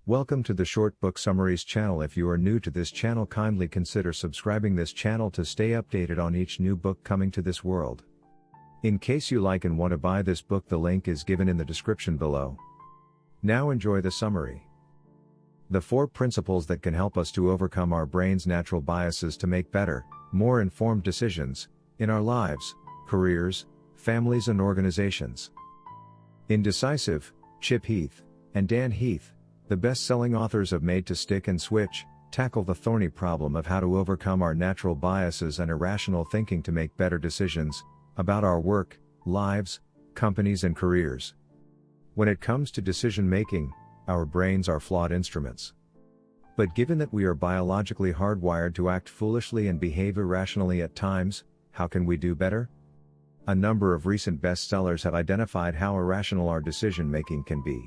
Welcome to the Short Book Summaries channel. If you are new to this channel, kindly consider subscribing this channel to stay updated on each new book coming to this world. In case you like and want to buy this book, the link is given in the description below. Now enjoy the summary. The 4 principles that can help us to overcome our brain's natural biases to make better, more informed decisions in our lives, careers, families and organizations. In Decisive, Heath and Dan Heath, the best-selling authors of Made to Stick and Switch, tackle the thorny problem of how to overcome our natural biases and irrational thinking to make better decisions about our work, lives, companies and careers. When it comes to decision-making, our brains are flawed instruments. But given that we are biologically hardwired to act foolishly and behave irrationally at times, how can we do better? A number of recent bestsellers have identified how irrational our decision-making can be.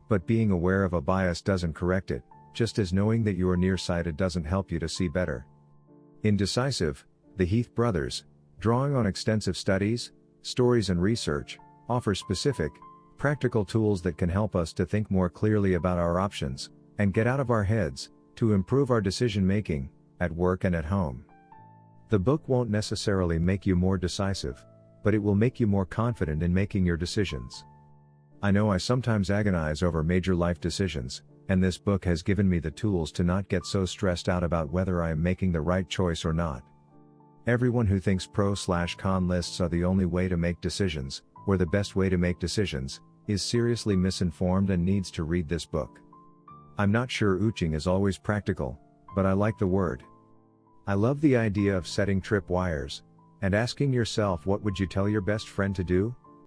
But being aware of a bias doesn't correct it, just as knowing that you are nearsighted doesn't help you to see better. In Decisive, the Heath brothers, drawing on extensive studies, stories and research, offer specific, practical tools that can help us to think more clearly about our options, and get out of our heads, to improve our decision-making, at work and at home. The book won't necessarily make you more decisive, but it will make you more confident in making your decisions. I know I sometimes agonize over major life decisions, and this book has given me the tools to not get so stressed out about whether I am making the right choice or not. Everyone who thinks pro/con lists are the only way to make decisions, or the best way to make decisions, is seriously misinformed and needs to read this book. I'm not sure ooching is always practical, but I like the word. I love the idea of setting trip wires, and asking yourself, what would you tell your best friend to do?